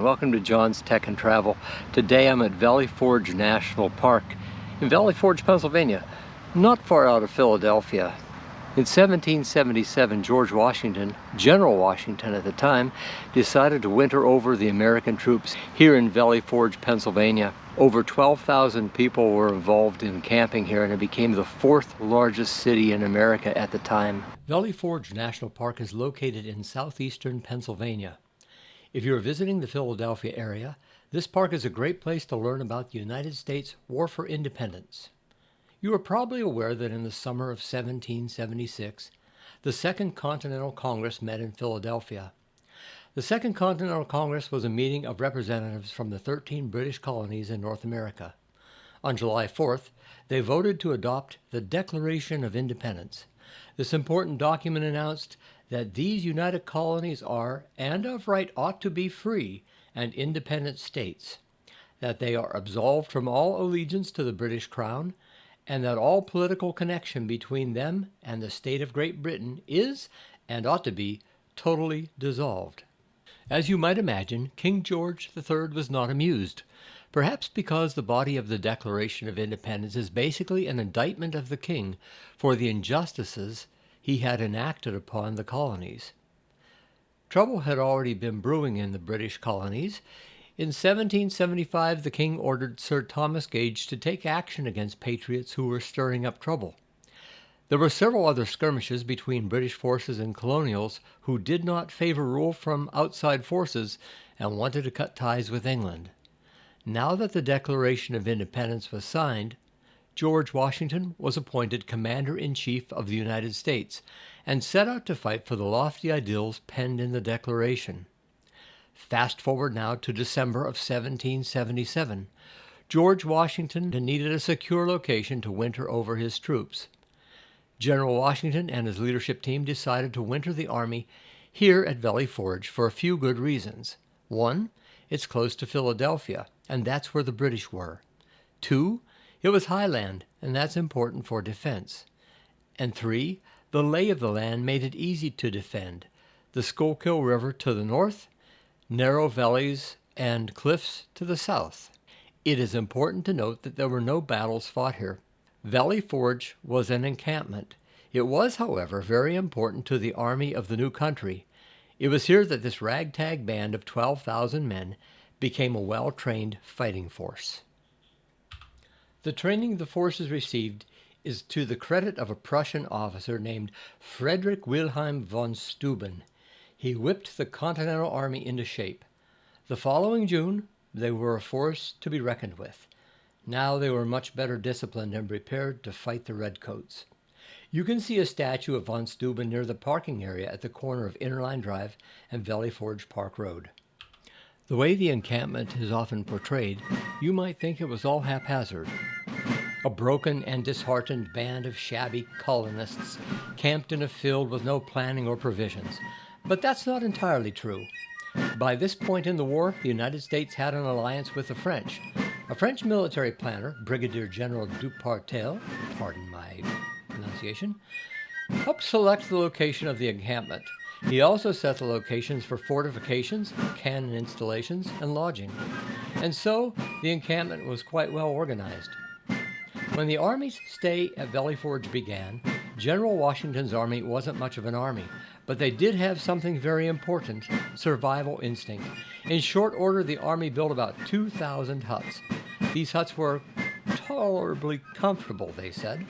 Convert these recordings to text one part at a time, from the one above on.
Welcome to John's Tech and Travel. Today I'm at Valley Forge National Park in Valley Forge, Pennsylvania, not far out of Philadelphia. In 1777, George Washington, General Washington at the time, decided to winter over the American troops here in Valley Forge, Pennsylvania. Over 12,000 people were involved in camping here, and it became the fourth largest city in America at the time. Valley Forge National Park is located in southeastern Pennsylvania. If you're visiting the Philadelphia area, this park is a great place to learn about the United States War for Independence. You are probably aware that in the summer of 1776, the Second Continental Congress met in Philadelphia. The Second Continental Congress was a meeting of representatives from the 13 British colonies in North America. On July 4th, they voted to adopt the Declaration of Independence. This important document announced that these united colonies are, and of right ought to be, free and independent states, that they are absolved from all allegiance to the British Crown, and that all political connection between them and the state of Great Britain is, and ought to be, totally dissolved. As you might imagine, King George III was not amused, perhaps because the body of the Declaration of Independence is basically an indictment of the king for the injustices he had enacted upon the colonies. Trouble had already been brewing in the British colonies. In 1775, the king ordered Sir Thomas Gage to take action against patriots who were stirring up trouble. There were several other skirmishes between British forces and colonials who did not favor rule from outside forces and wanted to cut ties with England. Now that the Declaration of Independence was signed, George Washington was appointed Commander-in-Chief of the United States and set out to fight for the lofty ideals penned in the Declaration. Fast forward now to December of 1777. George Washington needed a secure location to winter over his troops. General Washington and his leadership team decided to winter the army here at Valley Forge for a few good reasons. One, it's close to Philadelphia, and that's where the British were. Two, it was highland, and that's important for defense. And three, the lay of the land made it easy to defend. The Schuylkill River to the north, narrow valleys and cliffs to the south. It is important to note that there were no battles fought here. Valley Forge was an encampment. It was, however, very important to the army of the new country. It was here that this ragtag band of 12,000 men became a well-trained fighting force. The training the forces received is to the credit of a Prussian officer named Friedrich Wilhelm von Steuben. He whipped the Continental Army into shape. The following June, they were a force to be reckoned with. Now they were much better disciplined and prepared to fight the Redcoats. You can see a statue of von Steuben near the parking area at the corner of Innerline Drive and Valley Forge Park Road. The way the encampment is often portrayed, you might think it was all haphazard. A broken and disheartened band of shabby colonists camped in a field with no planning or provisions. But that's not entirely true. By this point in the war, the United States had an alliance with the French. A French military planner, Brigadier General Dupartel, pardon my pronunciation, helped select the location of the encampment. He also set the locations for fortifications, cannon installations, and lodging. And so, the encampment was quite well organized. When the Army's stay at Valley Forge began, General Washington's army wasn't much of an army, but they did have something very important, survival instinct. In short order, the Army built about 2,000 huts. These huts were tolerably comfortable, they said.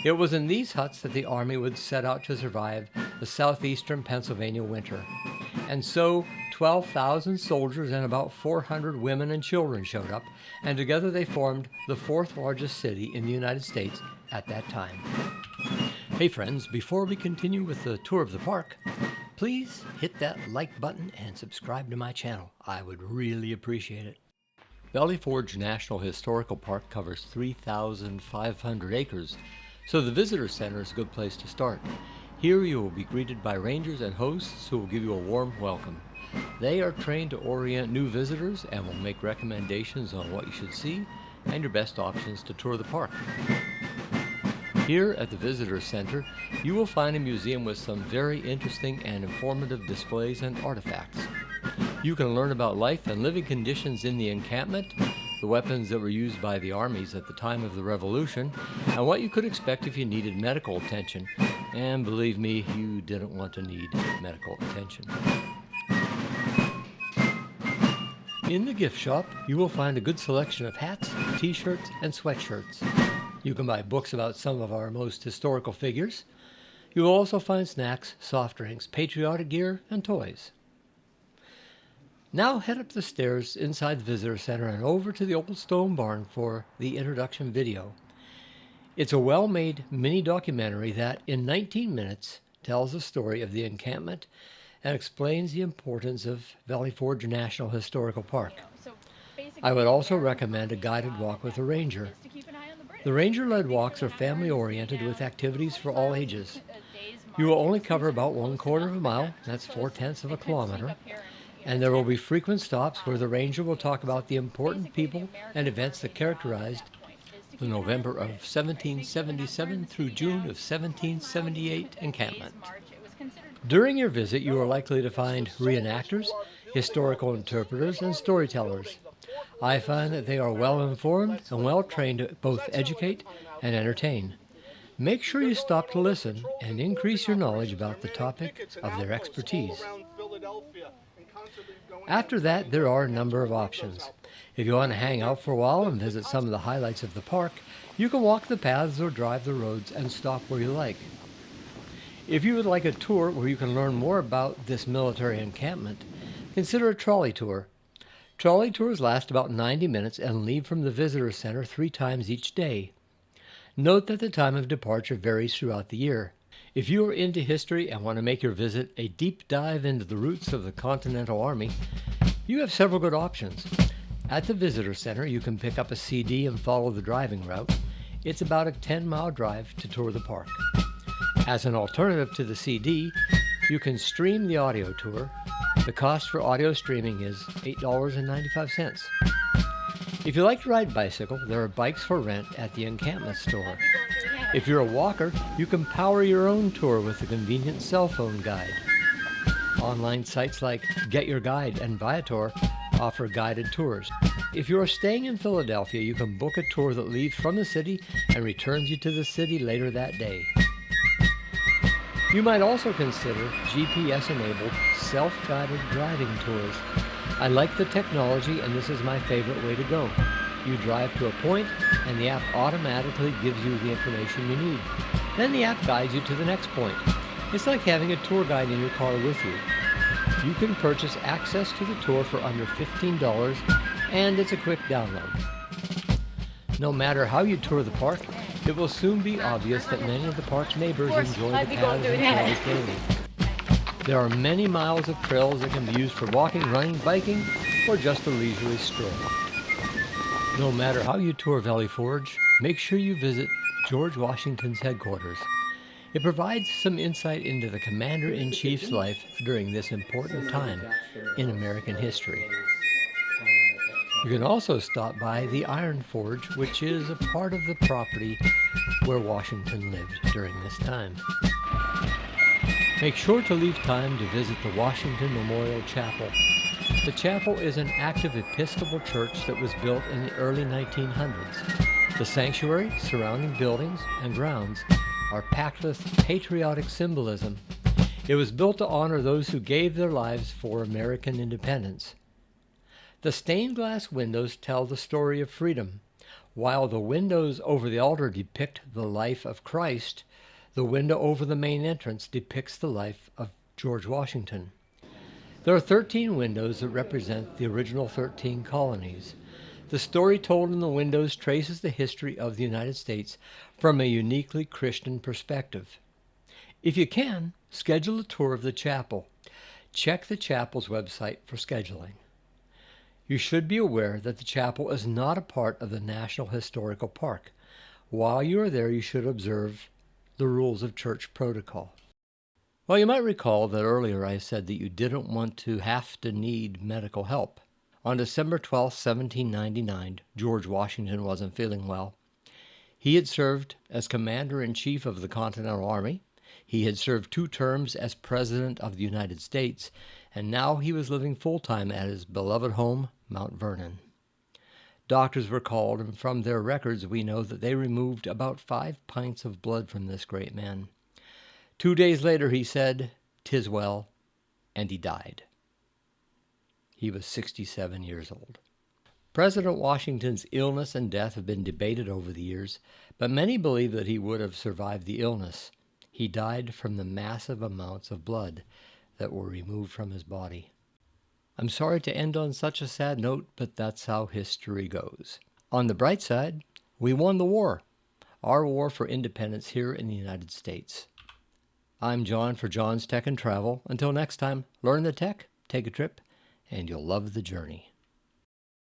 It was in these huts that the Army would set out to survive the southeastern Pennsylvania winter. And so 12,000 soldiers and about 400 women and children showed up, and together they formed the fourth largest city in the United States at that time. Hey friends, before we continue with the tour of the park, please hit that like button and subscribe to my channel. I would really appreciate it. Valley Forge National Historical Park covers 3,500 acres, so the visitor center is a good place to start. Here you will be greeted by rangers and hosts who will give you a warm welcome. They are trained to orient new visitors and will make recommendations on what you should see and your best options to tour the park. Here at the Visitor Center, you will find a museum with some very interesting and informative displays and artifacts. You can learn about life and living conditions in the encampment, the weapons that were used by the armies at the time of the Revolution, and what you could expect if you needed medical attention. And believe me, you didn't want to need medical attention. In the gift shop, you will find a good selection of hats, t-shirts, and sweatshirts. You can buy books about some of our most historical figures. You will also find snacks, soft drinks, patriotic gear, and toys. Now head up the stairs inside the visitor center and over to the old stone barn for the introduction video. It's a well-made mini documentary that, in 19 minutes, tells the story of the encampment and explains the importance of Valley Forge National Historical Park. I would also recommend a guided walk with a ranger. The ranger-led walks are family-oriented with activities for all ages. You will only cover about 1/4 of a mile, that's 4/10 of a kilometer, and there will be frequent stops where the ranger will talk about the important people and events that characterized the November of 1777 through June of 1778 encampment. During your visit, you are likely to find reenactors, historical interpreters, and storytellers. I find that they are well informed and well trained to both educate and entertain. Make sure you stop to listen and increase your knowledge about the topic of their expertise. After that, there are a number of options. If you want to hang out for a while and visit some of the highlights of the park, you can walk the paths or drive the roads and stop where you like. If you would like a tour where you can learn more about this military encampment, consider a trolley tour. Trolley tours last about 90 minutes and leave from the visitor center 3 times each day. Note that the time of departure varies throughout the year. If you are into history and want to make your visit a deep dive into the roots of the Continental Army, you have several good options. At the visitor center, you can pick up a CD and follow the driving route. It's about a 10-mile drive to tour the park. As an alternative to the CD, you can stream the audio tour. The cost for audio streaming is $8.95. If you like to ride bicycle, there are bikes for rent at the encampment store. If you're a walker, you can power your own tour with a convenient cell phone guide. Online sites like Get Your Guide and Viator offer guided tours. If you are staying in Philadelphia, you can book a tour that leaves from the city and returns you to the city later that day. You might also consider GPS-enabled, self-guided driving tours. I like the technology, and this is my favorite way to go. You drive to a point, and the app automatically gives you the information you need. Then the app guides you to the next point. It's like having a tour guide in your car with you. You can purchase access to the tour for under $15, and it's a quick download. No matter how you tour the park, it will soon be obvious that many of the park's neighbors enjoy the paths and trails daily. There are many miles of trails that can be used for walking, running, biking, or just a leisurely stroll. No matter how you tour Valley Forge, make sure you visit George Washington's headquarters. It provides some insight into the Commander-in-Chief's life during this important time in American history. You can also stop by the Iron Forge, which is a part of the property where Washington lived during this time. Make sure to leave time to visit the Washington Memorial Chapel. The chapel is an active Episcopal church that was built in the early 1900s. The sanctuary, surrounding buildings, and grounds are packed with patriotic symbolism. It was built to honor those who gave their lives for American independence. The stained glass windows tell the story of freedom. While the windows over the altar depict the life of Christ, the window over the main entrance depicts the life of George Washington. There are 13 windows that represent the original 13 colonies. The story told in the windows traces the history of the United States from a uniquely Christian perspective. If you can, schedule a tour of the chapel. Check the chapel's website for scheduling. You should be aware that the chapel is not a part of the National Historical Park. While you are there, you should observe the rules of church protocol. Well, you might recall that earlier I said that you didn't want to have to need medical help. On December 12, 1799, George Washington wasn't feeling well. He had served as Commander-in-Chief of the Continental Army. He had served 2 terms as President of the United States, and now he was living full-time at his beloved home, Mount Vernon. Doctors were called, and from their records we know that they removed about 5 pints of blood from this great man. 2 days later he said, "'Tis well," and he died. He was 67 years old. President Washington's illness and death have been debated over the years, but many believe that he would have survived the illness. He died from the massive amounts of blood that were removed from his body. I'm sorry to end on such a sad note, but that's how history goes. On the bright side, we won the war, our war for independence here in the United States. I'm John for John's Tech and Travel. Until next time, learn the tech, take a trip, and you'll love the journey.